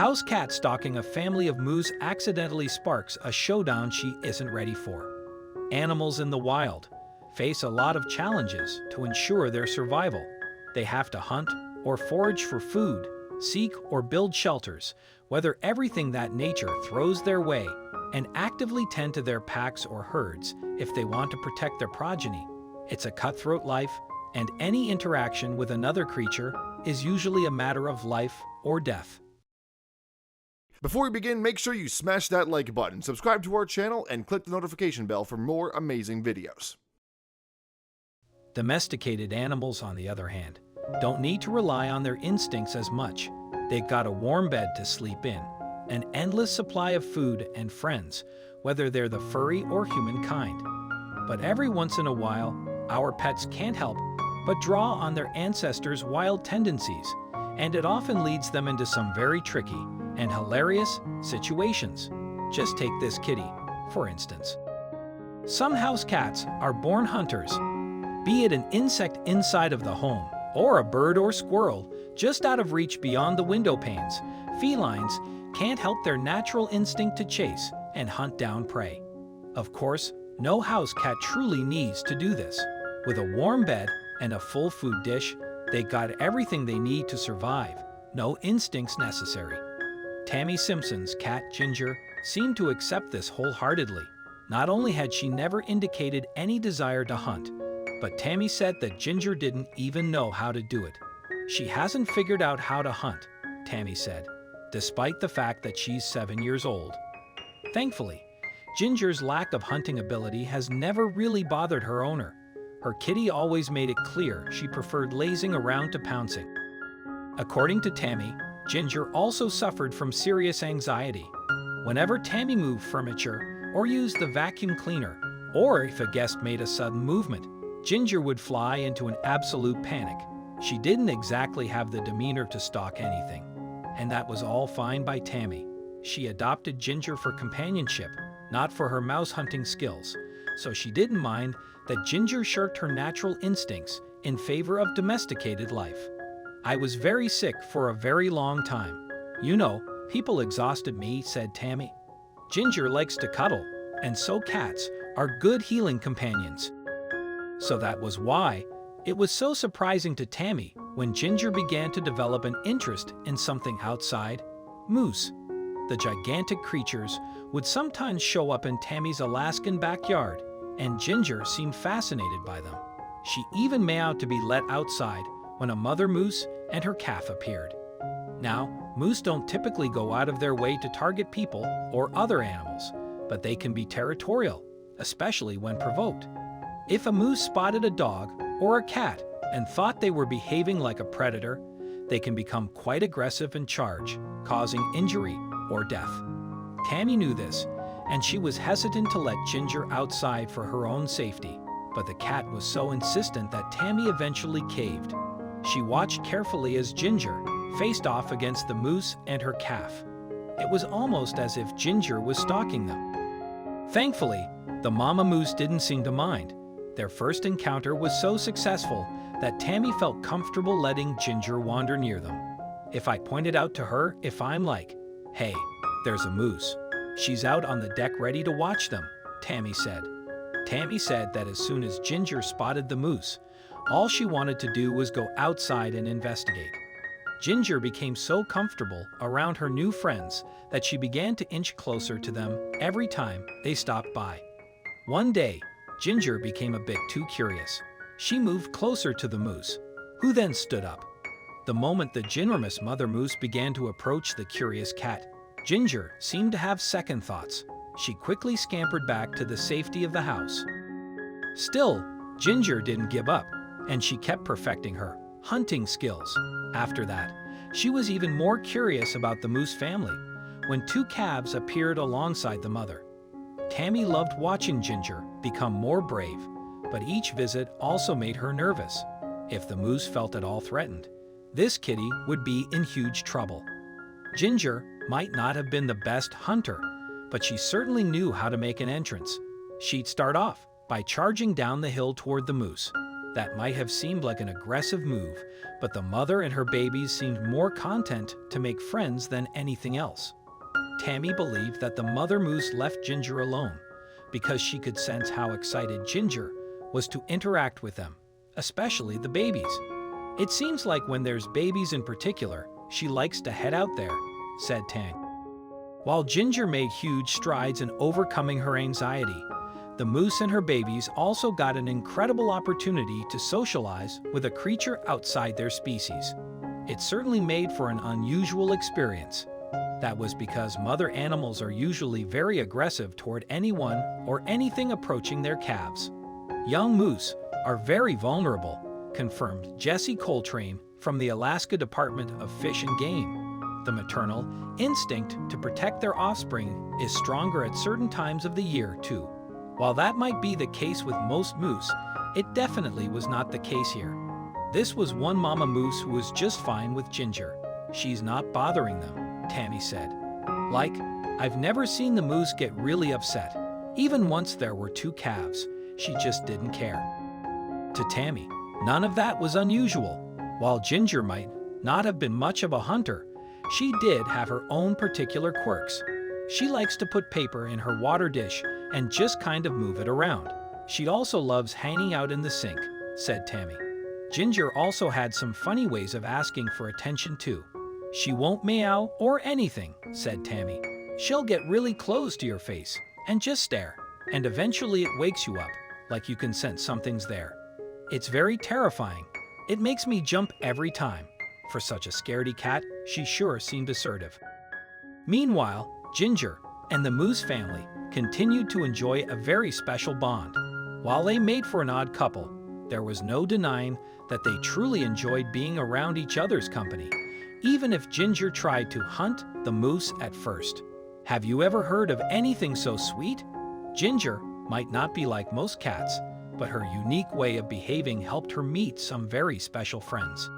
House cat stalking a family of moose accidentally sparks a showdown she isn't ready for. Animals in the wild face a lot of challenges to ensure their survival. They have to hunt or forage for food, seek or build shelters, weather everything that nature throws their way, and actively tend to their packs or herds if they want to protect their progeny. It's a cutthroat life, and any interaction with another creature is usually a matter of life or death. Before we begin, make sure you smash that like button, subscribe to our channel, and click the notification bell for more amazing videos. Domesticated animals, on the other hand, don't need to rely on their instincts as much. They've got a warm bed to sleep in, an endless supply of food and friends, whether they're the furry or human kind. But every once in a while, our pets can't help but draw on their ancestors' wild tendencies, and it often leads them into some very tricky and hilarious situations. Just take this kitty, for instance. Some house cats are born hunters, be it an insect inside of the home or a bird or squirrel just out of reach beyond the window panes. Felines can't help their natural instinct to chase and hunt down prey. Of course, no house cat truly needs to do this. With a warm bed and a full food dish, they got everything they need to survive. No instincts necessary. Tammy Simpson's cat Ginger seemed to accept this wholeheartedly. Not only had she never indicated any desire to hunt, but Tammy said that Ginger didn't even know how to do it. She hasn't figured out how to hunt, Tammy said, despite the fact that she's 7 years old. Thankfully, Ginger's lack of hunting ability has never really bothered her owner. Her kitty always made it clear she preferred lazing around to pouncing. According to Tammy, Ginger also suffered from serious anxiety. Whenever Tammy moved furniture or used the vacuum cleaner, or if a guest made a sudden movement, Ginger would fly into an absolute panic. She didn't exactly have the demeanor to stalk anything, and that was all fine by Tammy. She adopted Ginger for companionship, not for her mouse hunting skills, so she didn't mind that Ginger shirked her natural instincts in favor of domesticated life. I was very sick for a very long time. You know, people exhausted me, said Tammy. Ginger likes to cuddle, and so cats are good healing companions. So that was why it was so surprising to Tammy when Ginger began to develop an interest in something outside. Moose. The gigantic creatures would sometimes show up in Tammy's Alaskan backyard, and Ginger seemed fascinated by them. She even meowed to be let outside when a mother moose and her calf appeared. Now, moose don't typically go out of their way to target people or other animals, but they can be territorial, especially when provoked. If a moose spotted a dog or a cat and thought they were behaving like a predator, they can become quite aggressive and charge, causing injury or death. Tammy knew this, and she was hesitant to let Ginger outside for her own safety, but the cat was so insistent that Tammy eventually caved. She watched carefully as Ginger faced off against the moose and her calf. It was almost as if Ginger was stalking them. Thankfully, the mama moose didn't seem to mind. Their first encounter was so successful that Tammy felt comfortable letting Ginger wander near them. If I pointed out to her if I'm like, "Hey, there's a moose. She's out on the deck ready to watch them," Tammy said. Tammy said that as soon as Ginger spotted the moose, all she wanted to do was go outside and investigate. Ginger became so comfortable around her new friends that she began to inch closer to them every time they stopped by. One day, Ginger became a bit too curious. She moved closer to the moose, who then stood up. The moment the ginormous mother moose began to approach the curious cat, Ginger seemed to have second thoughts. She quickly scampered back to the safety of the house. Still, Ginger didn't give up, and she kept perfecting her hunting skills. After that, she was even more curious about the moose family when two calves appeared alongside the mother. Tammy loved watching Ginger become more brave, but each visit also made her nervous. If the moose felt at all threatened, this kitty would be in huge trouble. Ginger might not have been the best hunter, but she certainly knew how to make an entrance. She'd start off by charging down the hill toward the moose. That might have seemed like an aggressive move, but the mother and her babies seemed more content to make friends than anything else. Tammy believed that the mother moose left Ginger alone because she could sense how excited Ginger was to interact with them, especially the babies. It seems like when there's babies in particular, she likes to head out there, said Tang. While Ginger made huge strides in overcoming her anxiety, the moose and her babies also got an incredible opportunity to socialize with a creature outside their species. It certainly made for an unusual experience. That was because mother animals are usually very aggressive toward anyone or anything approaching their calves. Young moose are very vulnerable, confirmed Jesse Coltrane from the Alaska Department of Fish and Game. The maternal instinct to protect their offspring is stronger at certain times of the year, too. While that might be the case with most moose, it definitely was not the case here. This was one mama moose who was just fine with Ginger. She's not bothering them, Tammy said. Like, I've never seen the moose get really upset. Even once there were 2 calves, she just didn't care. To Tammy, none of that was unusual. While Ginger might not have been much of a hunter, she did have her own particular quirks. She likes to put paper in her water dish and just kind of move it around. She also loves hanging out in the sink, said Tammy. Ginger also had some funny ways of asking for attention too. She won't meow or anything, said Tammy. She'll get really close to your face and just stare, and eventually it wakes you up, like you can sense something's there. It's very terrifying. It makes me jump every time. For such a scaredy cat, she sure seemed assertive. Meanwhile, Ginger and the moose family continued to enjoy a very special bond. While they made for an odd couple, there was no denying that they truly enjoyed being around each other's company, even if Ginger tried to hunt the moose at first. Have you ever heard of anything so sweet? Ginger might not be like most cats, but her unique way of behaving helped her meet some very special friends.